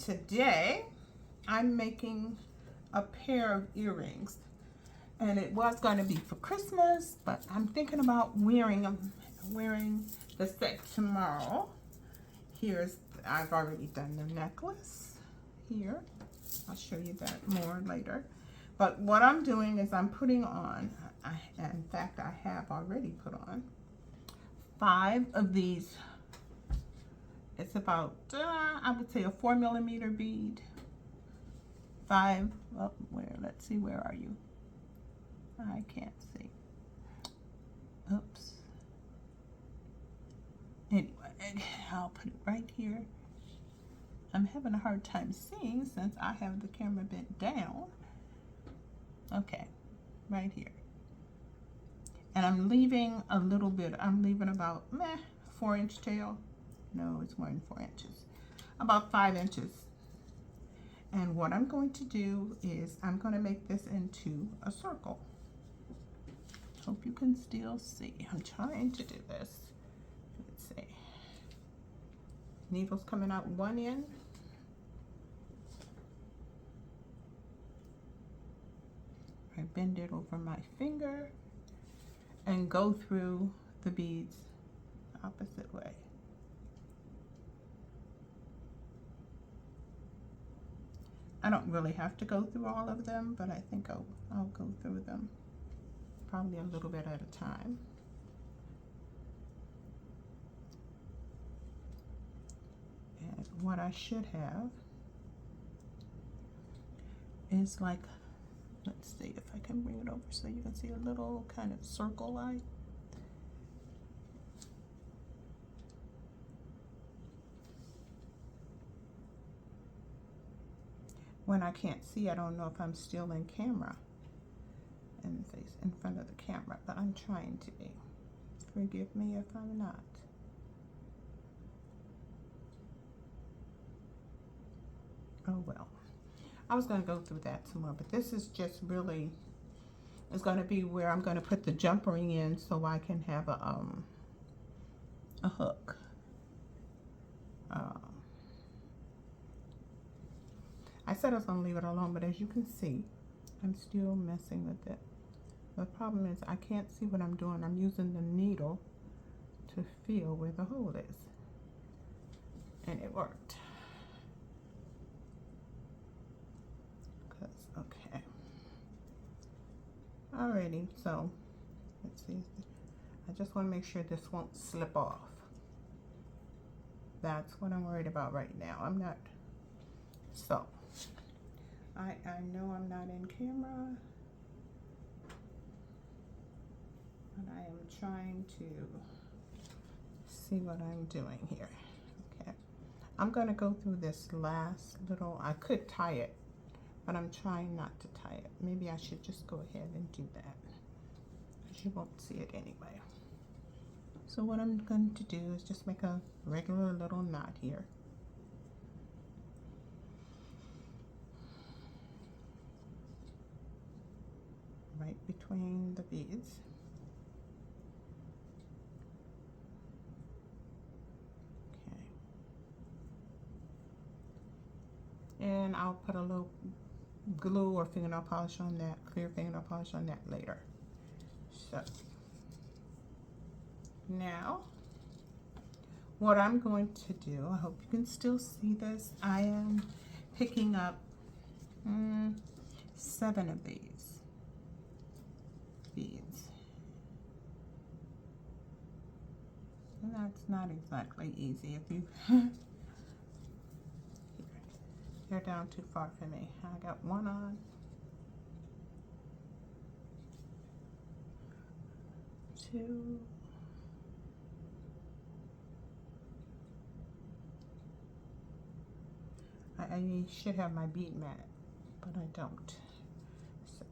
today I'm making a pair of earrings, and it was going to be for Christmas, but I'm thinking about wearing the set tomorrow. I've already done the necklace here. I'll show you that more later. But what I'm doing is I'm putting on, in fact I have already put on 5 of these. It's about, I would say a 4mm bead. 5, oh, let's see, where are you? I can't see. Oops. Anyway, I'll put it right here. I'm having a hard time seeing since I have the camera bent down. Okay, right here. And I'm leaving a little bit, I'm leaving about 4-inch tail. No, it's more than 4 inches. About 5 inches. And what I'm going to do is I'm going to make this into a circle. Hope you can still see. I'm trying to do this. Let's see. Needle's coming out one end. I bend it over my finger and go through the beads the opposite way. I don't really have to go through all of them, but I think I'll go through them probably a little bit at a time. And what I should have is like, let's see if I can bring it over so you can see a little kind of circle line. When I can't see, I don't know if I'm still in camera and face in front of the camera, but I'm trying to be. Forgive me if I'm not. Oh well. I was going to go through that some more, but this is just really, it's going to be where I'm going to put the jump ring in so I can have a hook. I said I was going to leave it alone, but as you can see, I'm still messing with it. The problem is I can't see what I'm doing. I'm using the needle to feel where the hole is. And it worked. Okay. Alrighty, so let's see. I just want to make sure this won't slip off. That's what I'm worried about right now. I'm not. So I know I'm not in camera, but I am trying to see what I'm doing here. Okay, I'm going to go through this last little, I could tie it, but I'm trying not to tie it. Maybe I should just go ahead and do that, because you won't see it anyway. So what I'm going to do is just make a regular little knot here. Right between the beads. Okay. And I'll put a little glue or fingernail polish on that, clear fingernail polish on that later. So now what I'm going to do, I hope you can still see this, I am picking up 7 of these beads. And that's not exactly easy if you they're down too far for me. I got one on, 2, I should have my bead mat, but I don't. So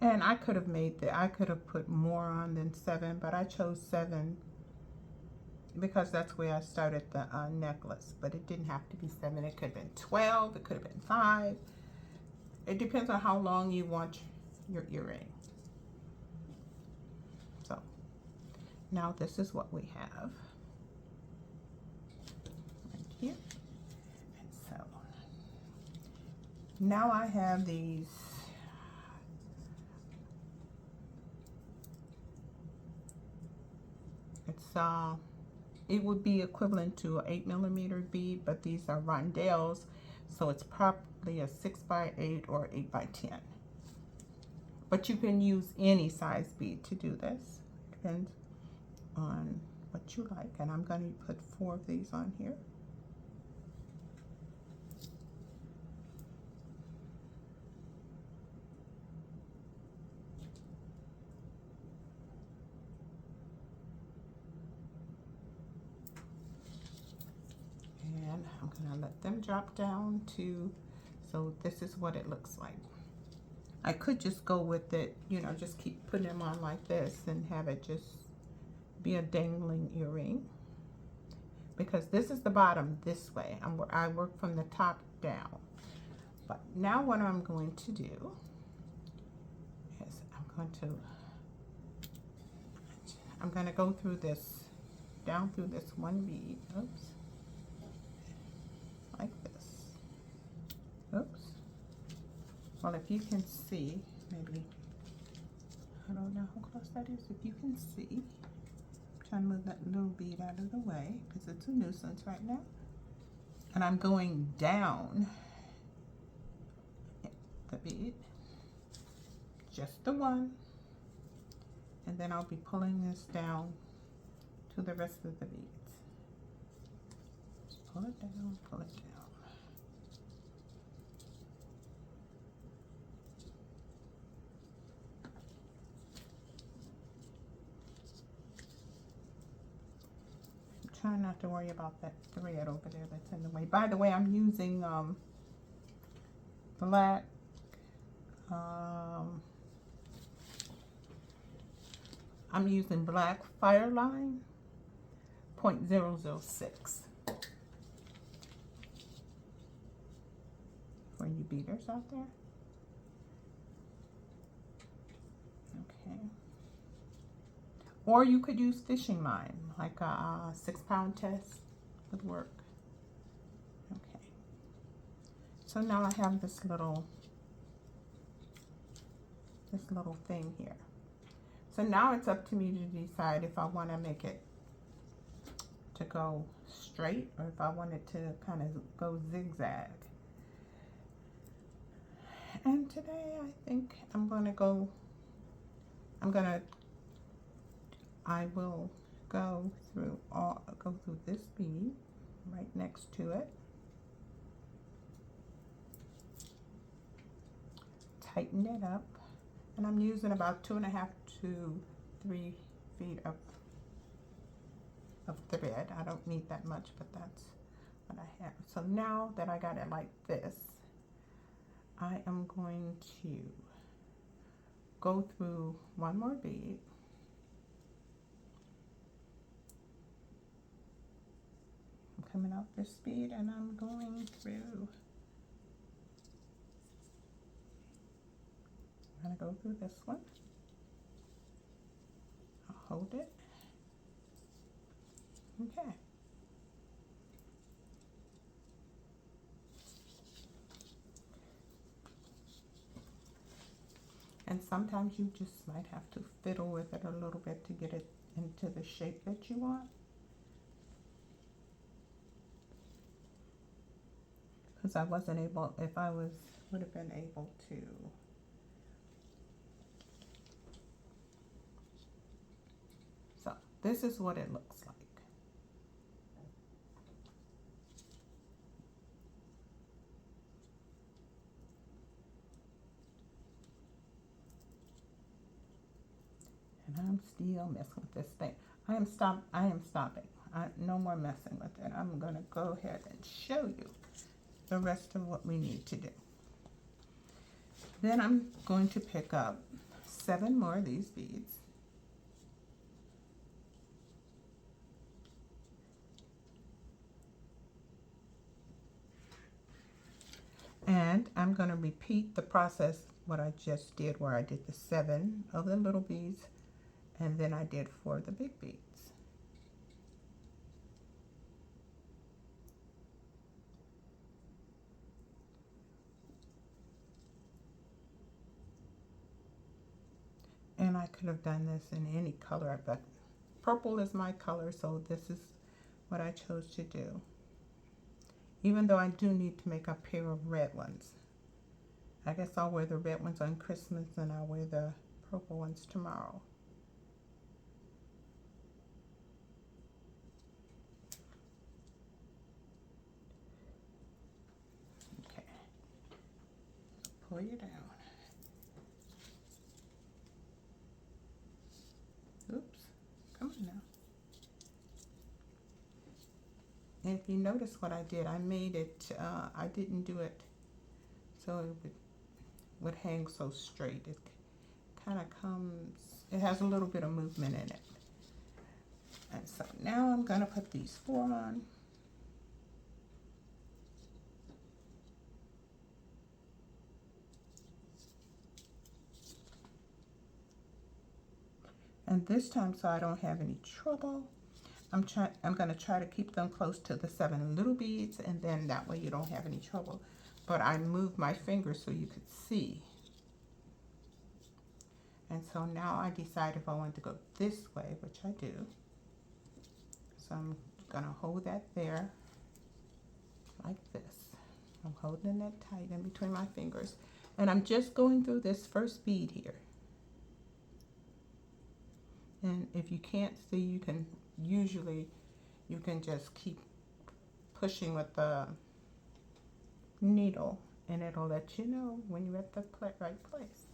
and I could have I could have put more on than 7, but I chose 7 because that's where I started the necklace. But it didn't have to be 7. It could have been 12. It could have been 5. It depends on how long you want your earring. So now this is what we have right here. And so now I have these it would be equivalent to an 8mm bead, but these are rondelles, so it's probably a 6x8 or 8x10. But you can use any size bead to do this. Depends on what you like. And I'm going to put 4 of these on here. And I'm going to let them drop down to, so this is what it looks like. I could just go with it, you know, just keep putting them on like this and have it just be a dangling earring. Because this is the bottom this way. I work from the top down. But now what I'm going to do is I'm going to go through this, down through this one bead. Oops. Like this. Oops. Well, if you can see, maybe, I don't know how close that is. If you can see, I'm trying to move that little bead out of the way because it's a nuisance right now. And I'm going down the bead, just the one, and then I'll be pulling this down to the rest of the beads. Just pull it down, pull it down. Try not to worry about that thread over there that's in the way. By the way, I'm using black I'm using black Fireline 0.006 for you beaters out there. Okay. Or you could use fishing line, like a 6-pound test would work. Okay. So now I have this little thing here. So now it's up to me to decide if I want to make it to go straight or if I want it to kind of go zigzag. And today I think I will go through this bead right next to it. Tighten it up, and I'm using about 2.5 to 3 feet of thread. I don't need that much, but that's what I have. So now that I got it like this, I am going to go through one more bead. I'm coming out this bead and I'm going through. I'm going to go through this one. I'll hold it. Okay. And sometimes you just might have to fiddle with it a little bit to get it into the shape that you want. Because I wasn't able, if I would have been able to. So this is what it looks like. And I'm still messing with this thing. I am stopping. No more messing with it. I'm going to go ahead and show you the rest of what we need to do. Then I'm going to pick up 7 more of these beads. And And I'm going to repeat the process, what I just did, where I did the 7 of the little beads, and then I did 4 of the big beads. And I could have done this in any color, but purple is my color, so this is what I chose to do. Even though I do need to make a pair of red ones. I guess I'll wear the red ones on Christmas and I'll wear the purple ones tomorrow. Okay. Pull you down. Oops. Come on now. And if you notice what I did, I made it, I didn't do it so it would hang so straight. It kind of comes, it has a little bit of movement in it. And so now I'm going to put these 4 on. And this time, so I don't have any trouble, I'm going to try to keep them close to the 7 little beads, and then that way you don't have any trouble. But I moved my fingers so you could see. And so now I decide if I want to go this way, which I do. So I'm going to hold that there like this. I'm holding that tight in between my fingers. And I'm just going through this first bead here. And if you can't see, you can just keep pushing with the needle, and it'll let you know when you're at the right place.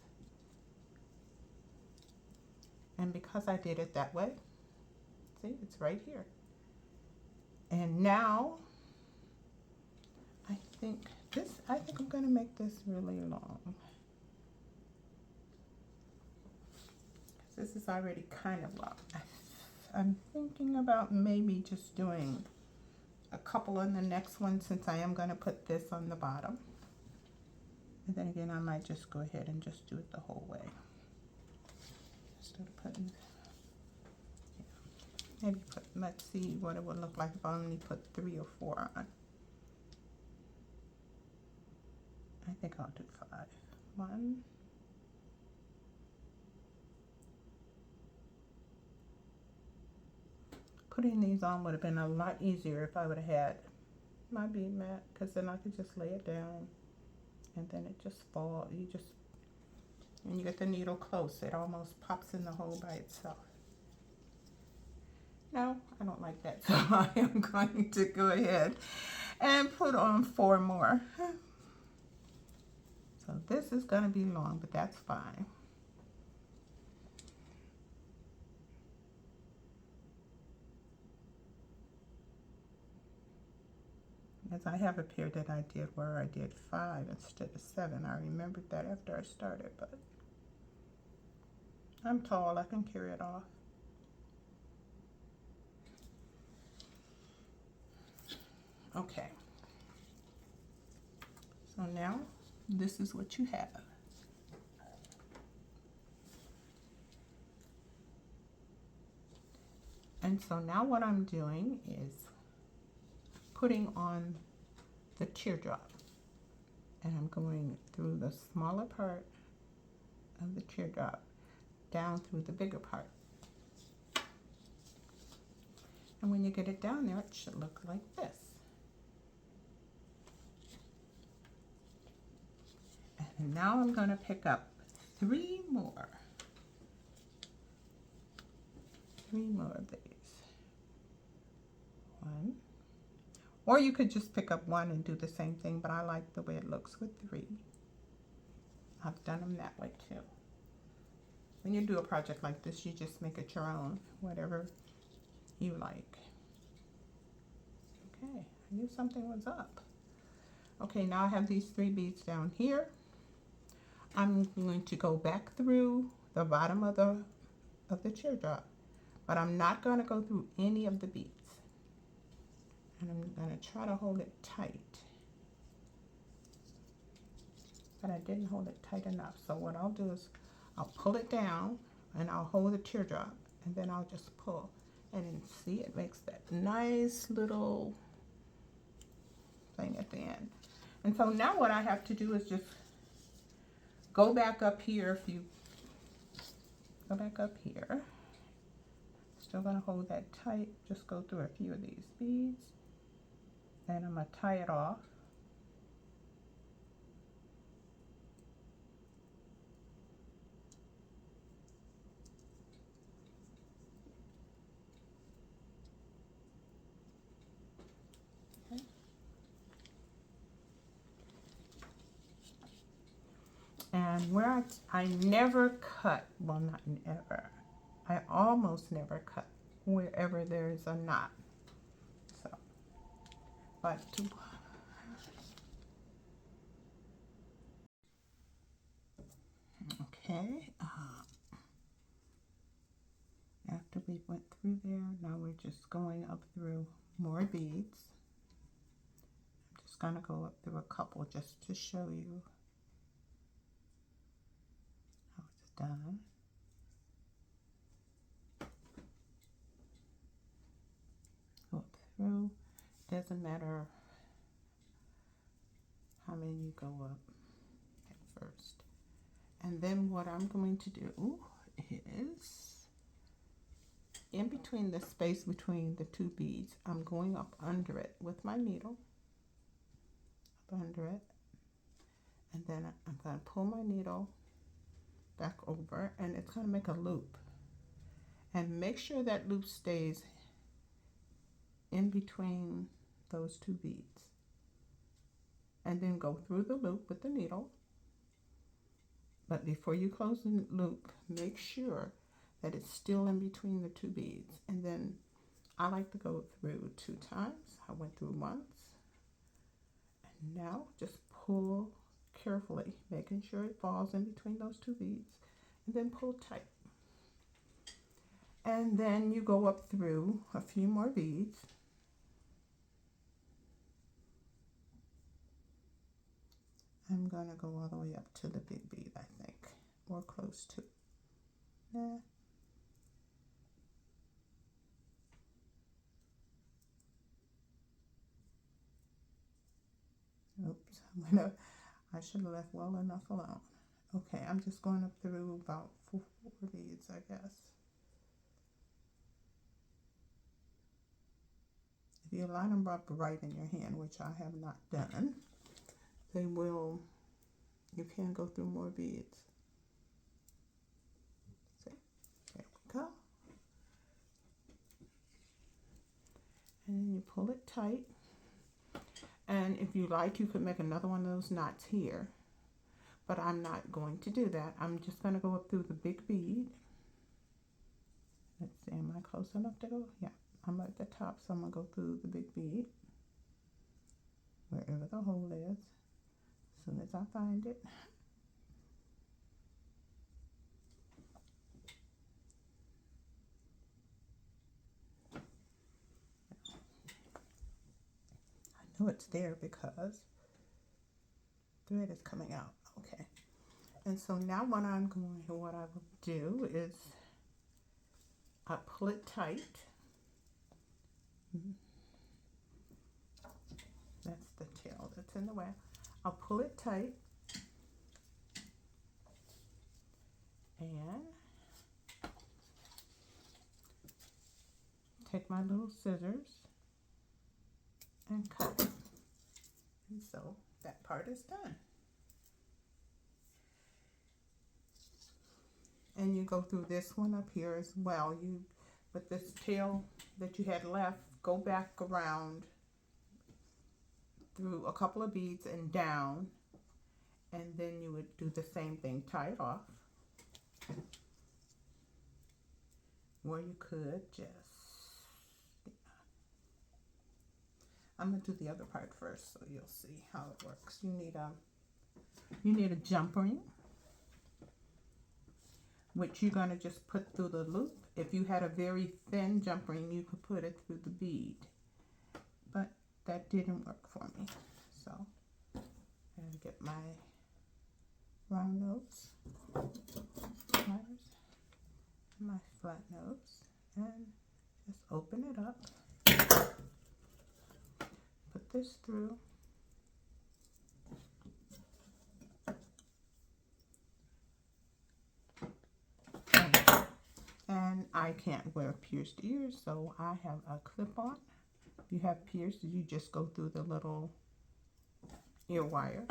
And because I did it that way, see, it's right here. And now I think I'm going to make this really long. This is already kind of long. I'm thinking about maybe just doing a couple on the next one, since I am going to put this on the bottom. And then again, I might just go ahead and just do it the whole way. Instead of putting, maybe put, let's see what it would look like if I only put 3 or 4 on. I think I'll do 5. 1. Putting these on would have been a lot easier if I would have had my bead mat, because then I could just lay it down and then it just falls. When you get the needle close, it almost pops in the hole by itself. No, I don't like that, so I am going to go ahead and put on 4 more. So this is going to be long, but that's fine. As I have a pair that I did where I did 5 instead of 7. I remembered that after I started, but I'm tall, I can carry it off. Okay. So now this is what you have. And so now what I'm doing is putting on the teardrop, and I'm going through the smaller part of the teardrop down through the bigger part. And when you get it down there, it should look like this. And now I'm going to pick up 3 more. 3 more of these. 1. Or you could just pick up 1 and do the same thing, but I like the way it looks with 3. I've done them that way too. When you do a project like this, you just make it your own, whatever you like. Okay, I knew something was up. Okay, now I have these 3 beads down here. I'm going to go back through the bottom of the teardrop, but I'm not going to go through any of the beads. And I'm going to try to hold it tight. but I didn't hold it tight enough. So what I'll do is I'll pull it down and I'll hold the teardrop and then I'll just pull. And then see, it makes that nice little thing at the end. And so now what I have to do is just go back up here. If you go back up here, still gonna hold that tight, just go through a few of these beads and I'm gonna tie it off. Okay. And where I never cut, well not never, I almost never cut wherever there's a knot. So, but okay, after we went through there, now we're just going up through more beads. I'm just gonna go up through a couple just to show you how it's done. Go up through, doesn't matter how many you go up at first. And then what I'm going to do is, in between the space between the two beads, I'm going up under it with my needle, up under it, and then I'm going to pull my needle back over, and it's going to make a loop. And make sure that loop stays in between those two beads. And then go through the loop with the needle. But before you close the loop, make sure that it's still in between the two beads. And then I like to go through 2 times. I went through once. And now just pull carefully, making sure it falls in between those two beads. And then pull tight. And then you go up through a few more beads. I'm going to go all the way up to the big bead, I think, or close to. Nah. Oops, I should have left well enough alone. Okay, I'm just going up through about 4 beads, I guess. If you line them up right in your hand, which I have not done, they will, you can go through more beads. See, there we go. And then you pull it tight. And if you like, you could make another one of those knots here. But I'm not going to do that. I'm just going to go up through the big bead. Let's see, am I close enough to go? Yeah, I'm at the top, so I'm going to go through the big bead, wherever the hole is, as soon as I find it. I know it's there because thread is coming out. Okay. And so now what I will do is I pull it tight. That's the tail that's in the way. I'll pull it tight and take my little scissors and cut it. And so that part is done. And you go through this one up here as well. You, with this tail that you had left, go back around through a couple of beads and down, and then you would do the same thing, tie it off, or you could just, I'm gonna do the other part first so you'll see how it works. You need a jump ring, which you're gonna just put through the loop. If you had a very thin jump ring, you could put it through the bead, but that didn't work for me. So I gotta get my round nose, my flat nose, and just open it up. Put this through. And I can't wear pierced ears, so I have a clip-on. If you have pierced, you just go through the little ear wire,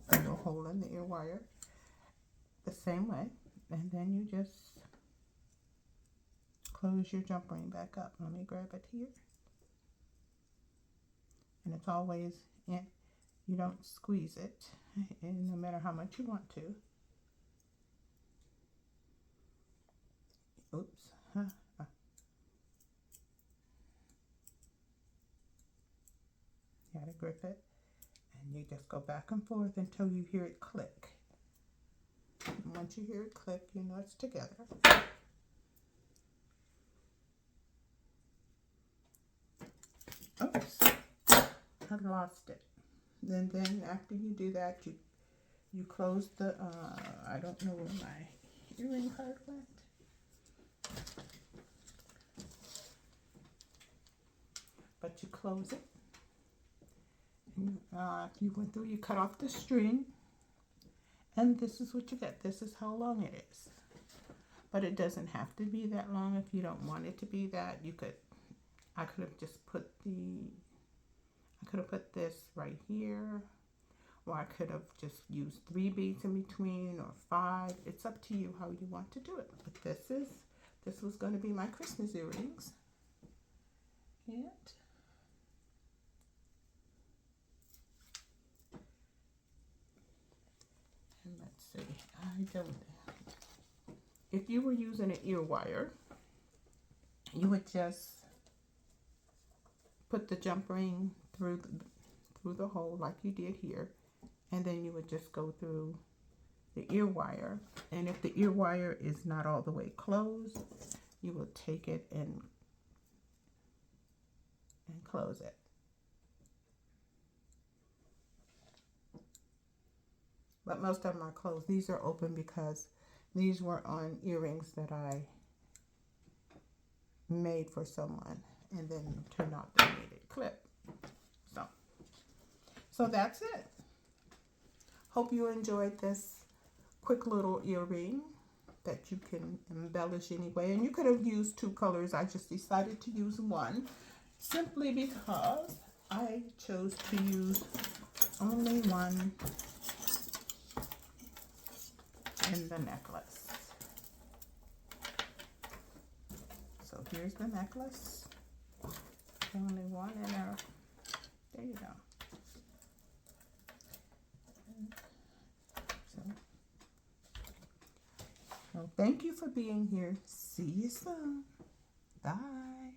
the little hole in the ear wire, the same way. And then you just close your jump ring back up. Let me grab it here. And it's always in. You don't squeeze it, and no matter how much you want to. Oops. You gotta grip it, and you just go back and forth until you hear it click. And once you hear it click, you know it's together. Oops, I lost it. And then after you do that, you close the, I don't know where my earring card went. But you close it. And, if you went through, you cut off the string. And this is what you get. This is how long it is. But it doesn't have to be that long if you don't want it to be that. You could, I could have just put this right here. Or I could have just used 3 beads in between or 5. It's up to you how you want to do it. But this was going to be my Christmas earrings. And let's see, if you were using an ear wire, you would just put the jump ring through the hole like you did here, and then you would just go through the ear wire. And if the ear wire is not all the way closed, you will take it and close it. But most of them are closed. These are open because these were on earrings that I made for someone, and then it turned out they made it clip. So that's it. Hope you enjoyed this quick little earring that you can embellish anyway. And you could have used 2 colors. I just decided to use 1 simply because I chose to use only 1 in the necklace. So here's the necklace. Only 1 in there. There you go. So thank you for being here. See you soon. Bye.